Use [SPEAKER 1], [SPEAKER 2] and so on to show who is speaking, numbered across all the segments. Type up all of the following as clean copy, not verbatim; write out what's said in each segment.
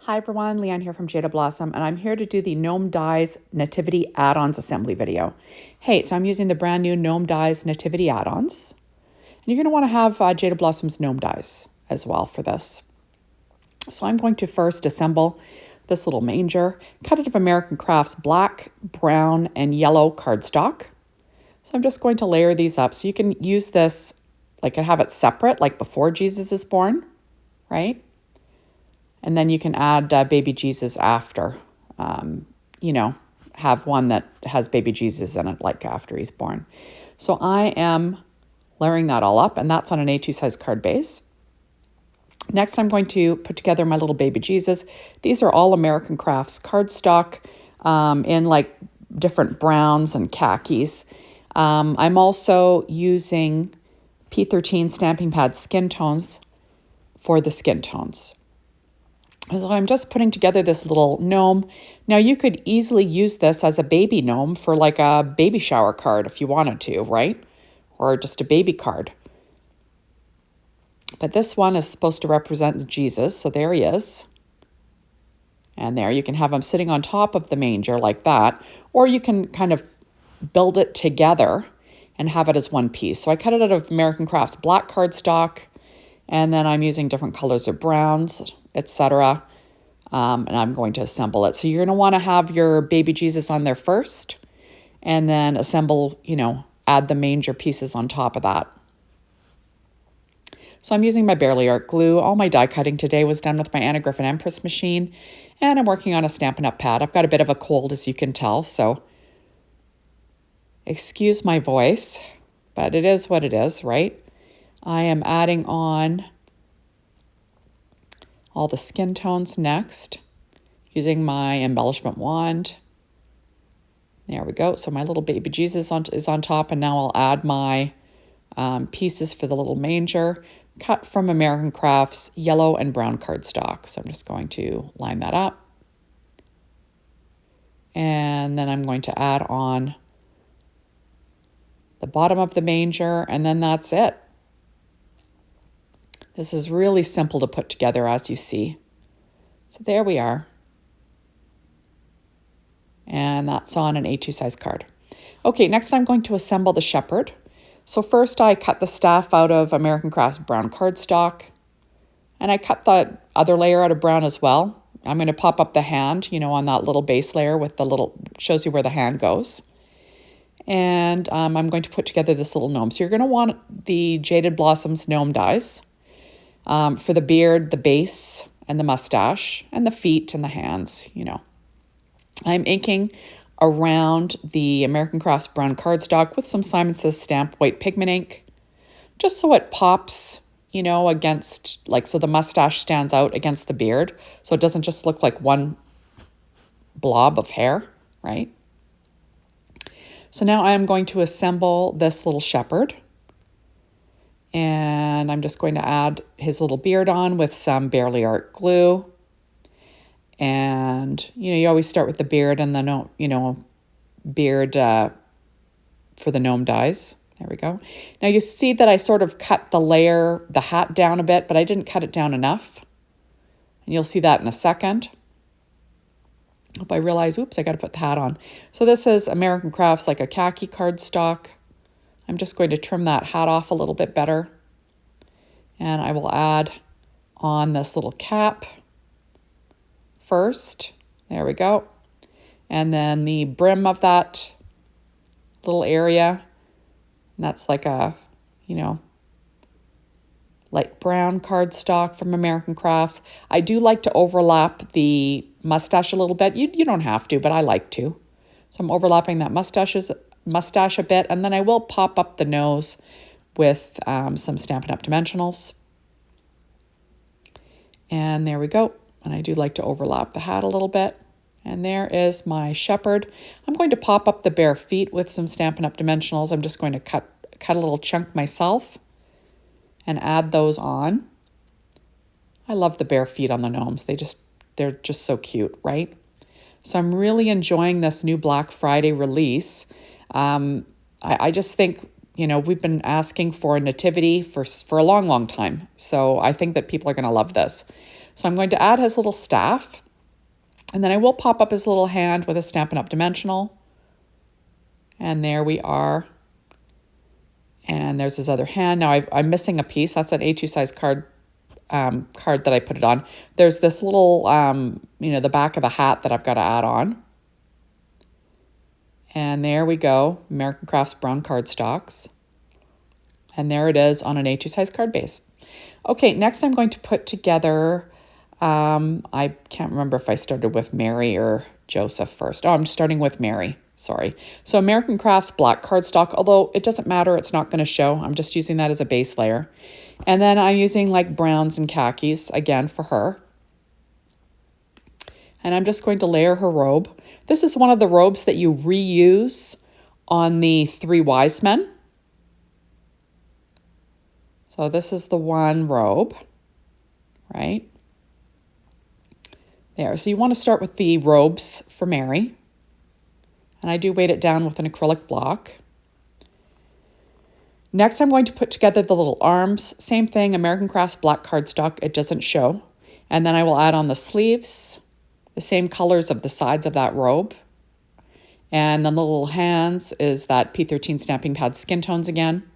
[SPEAKER 1] Hi everyone, Leanne here from Jaded Blossom, and I'm here to do the Gnome Dies Nativity Add Ons Assembly video. Hey, so I'm using the brand new Gnome Dies Nativity Add Ons, and you're going to want to have Jaded Blossom's Gnome Dies as well for this. So I'm going to first assemble this little manger, cut out of American Crafts black, brown, and yellow cardstock. So I'm just going to layer these up. So you can use this, like have it separate, like before Jesus is born, right? And then you can add baby Jesus after, have one that has baby Jesus in it, like after he's born. So I am layering that all up, and that's on an A2 size card base. Next, I'm going to put together my little baby Jesus. These are all American Crafts cardstock in like different browns and khakis. I'm also using P13 Stamping Pad skin tones for the skin tones. So I'm just putting together this little gnome. Now you could easily use this as a baby gnome for like a baby shower card if you wanted to, right? Or just a baby card. But this one is supposed to represent Jesus, so there he is. And there you can have him sitting on top of the manger like that. Or you can kind of build it together and have it as one piece. So I cut it out of American Crafts black cardstock, and then I'm using different colors of browns, etc. And I'm going to assemble it. So you're going to want to have your baby Jesus on there first, and then assemble, add the manger pieces on top of that. So I'm using my Barely Art glue. All my die cutting today was done with my Anna Griffin Empress machine, and I'm working on a Stampin' Up pad. I've got a bit of a cold, as you can tell, so excuse my voice, but it is what it is, right? I am adding on all the skin tones next, using my embellishment wand. There we go. So my little baby Jesus is on top, and now I'll add my pieces for the little manger, cut from American Crafts yellow and brown cardstock. So I'm just going to line that up. And then I'm going to add on the bottom of the manger, and then that's it. This is really simple to put together, as you see. So there we are. And that's on an A2 size card. Okay, next I'm going to assemble the shepherd. So first I cut the staff out of American Crafts brown cardstock, and I cut the other layer out of brown as well. I'm going to pop up the hand, on that little base layer with the little, shows you where the hand goes. And I'm going to put together this little gnome. So you're going to want the Jaded Blossoms gnome dies for the beard, the base, and the mustache, and the feet and the hands, I'm inking around the American Crafts brown cardstock with some Simon Says stamped white pigment ink, just so it pops, against, so the mustache stands out against the beard, so it doesn't just look like one blob of hair, right? So now I'm going to assemble this little shepherd, and I'm just going to add his little beard on with some Barely Art glue. And, you always start with the beard and then, beard for the gnome dies. There we go. Now you see that I sort of cut the hat down a bit, but I didn't cut it down enough. And you'll see that in a second. Hope I realize, oops, I got to put the hat on. So this is American Crafts, like a khaki cardstock. I'm just going to trim that hat off a little bit better. And I will add on this little cap first. There we go. And then the brim of that little area, and that's like a, light brown cardstock from American Crafts. I do like to overlap the mustache a little bit. You don't have to, but I like to. So I'm overlapping that mustache a bit, and then I will pop up the nose with some Stampin' Up dimensionals. And there we go. And I do like to overlap the hat a little bit. And there is my shepherd. I'm going to pop up the bare feet with some Stampin' Up dimensionals. I'm just going to cut a little chunk myself and add those on. I love the bare feet on the gnomes. They're just so cute, right? So I'm really enjoying this new Black Friday release. I just think, we've been asking for a nativity for a long, long time. So I think that people are going to love this. So I'm going to add his little staff, and then I will pop up his little hand with a Stampin' Up! Dimensional. And there we are. And there's his other hand. Now I'm missing a piece. That's an A2 size card that I put it on. There's this little, the back of the hat that I've got to add on. And there we go, American Crafts brown cardstocks. And there it is on an A2 size card base. Okay, next I'm going to put together, I can't remember if I started with Mary or Joseph first. Oh, I'm starting with Mary, sorry. So American Crafts black cardstock, although it doesn't matter, it's not going to show. I'm just using that as a base layer. And then I'm using like browns and khakis, again, for her. And I'm just going to layer her robe. This is one of the robes that you reuse on the 3 Wise Men. So this is the one robe, right? There, so you want to start with the robes for Mary. And I do weight it down with an acrylic block. Next, I'm going to put together the little arms. Same thing, American Crafts black cardstock, it doesn't show. And then I will add on the sleeves, the same colors of the sides of that robe. And then the little hands is that P13 Stamping Pad Skin Tones again.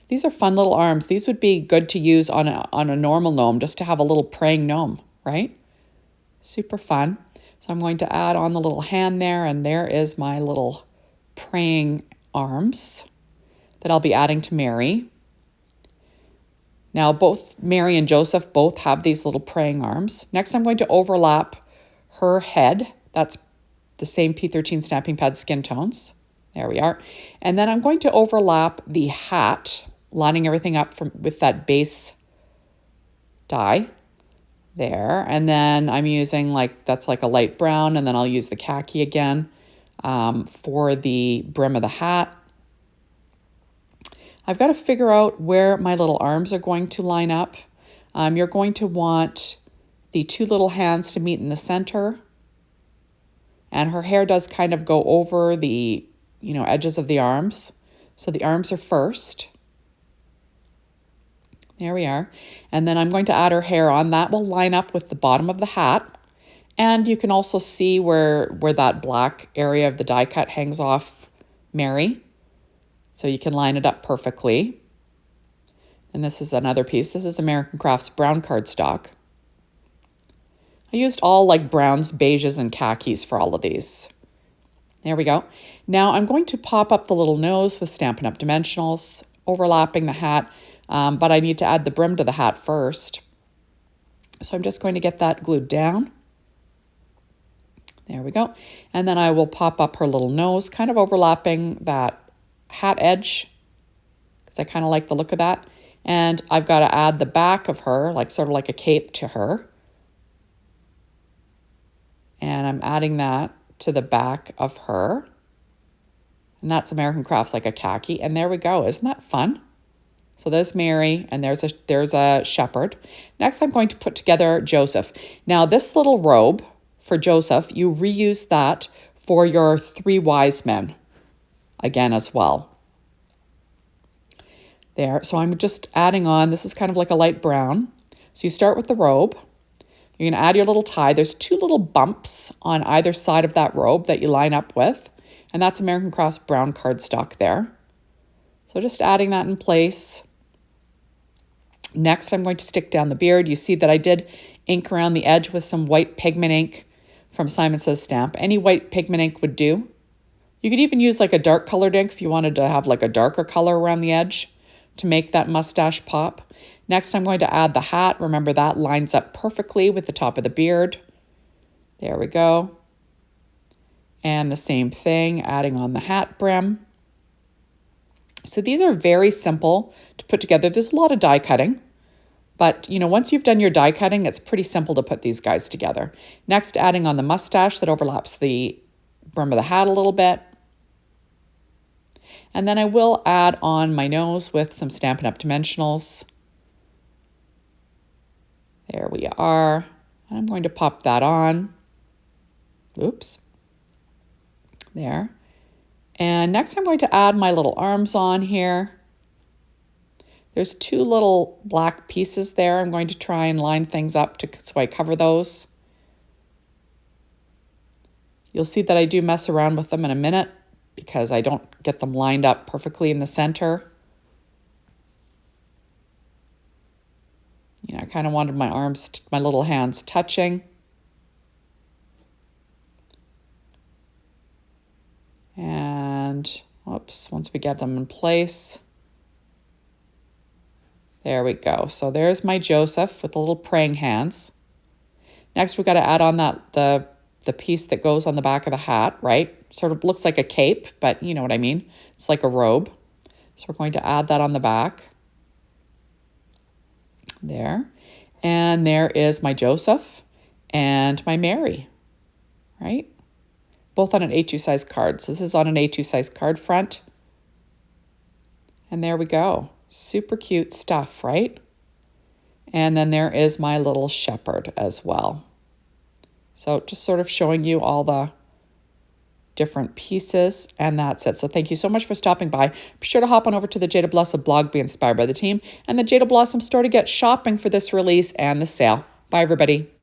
[SPEAKER 1] These are fun little arms. These would be good to use on a normal gnome, just to have a little praying gnome, right? Super fun. So I'm going to add on the little hand there, and there is my little praying arms that I'll be adding to Mary. Now both Mary and Joseph both have these little praying arms. Next I'm going to overlap her head. That's the same P13 Stamping Pad Skin Tones. There we are. And then I'm going to overlap the hat, lining everything up with that base dye there. And then I'm using that's like a light brown, and then I'll use the khaki again for the brim of the hat. I've got to figure out where my little arms are going to line up. You're going to want the 2 little hands to meet in the center. And her hair does kind of go over the, edges of the arms. So the arms are first. There we are. And then I'm going to add her hair on. That will line up with the bottom of the hat. And you can also see where that black area of the die cut hangs off Mary. So you can line it up perfectly. And this is another piece. This is American Crafts brown cardstock. I used all like browns, beiges, and khakis for all of these. There we go. Now I'm going to pop up the little nose with Stampin' Up! Dimensionals, overlapping the hat. But I need to add the brim to the hat first. So I'm just going to get that glued down. There we go. And then I will pop up her little nose, kind of overlapping that hat edge, because I kind of like the look of that. And I've got to add the back of her, sort of like a cape to her. And I'm adding that to the back of her. And that's American Crafts like a khaki. And there we go. Isn't that fun? So there's Mary, and there's a shepherd. Next, I'm going to put together Joseph. Now, this little robe for Joseph, you reuse that for your 3 Wise Men again as well. There, so I'm just adding on, this is kind of like a light brown. So you start with the robe. You're going to add your little tie. There's 2 little bumps on either side of that robe that you line up with, and that's American Crafts brown cardstock there. So just adding that in place. Next, I'm going to stick down the beard. You see that I did ink around the edge with some white pigment ink from Simon Says Stamp. Any white pigment ink would do. You could even use like a dark colored ink if you wanted to have like a darker color around the edge to make that mustache pop. Next, I'm going to add the hat. Remember, that lines up perfectly with the top of the beard. There we go. And the same thing, adding on the hat brim. So these are very simple to put together. There's a lot of die cutting, but once you've done your die cutting, it's pretty simple to put these guys together. Next, adding on the mustache that overlaps the brim of the hat a little bit. And then I will add on my nose with some Stampin' Up! Dimensionals. There we are. And I'm going to pop that on. Oops. There. And next I'm going to add my little arms on here. There's two little black pieces there. I'm going to try and line things up so I cover those. You'll see that I do mess around with them in a minute because I don't get them lined up perfectly in the center. You know, I kind of wanted my arms, my little hands touching. And, whoops, once we get them in place. There we go. So there's my Joseph with the little praying hands. Next, we've got to add on the piece that goes on the back of the hat, right? Sort of looks like a cape, but you know what I mean. It's like a robe. So we're going to add that on the back. There. And there is my Joseph and my Mary, right? Both on an A2 size card. So this is on an A2 size card front. And there we go. Super cute stuff, right? And then there is my little shepherd as well. So just sort of showing you all the different pieces, and that's it. So thank you so much for stopping by. Be sure to hop on over to the Jaded Blossom blog, Be Inspired by the Team, and the Jaded Blossom store to get shopping for this release and the sale. Bye, everybody.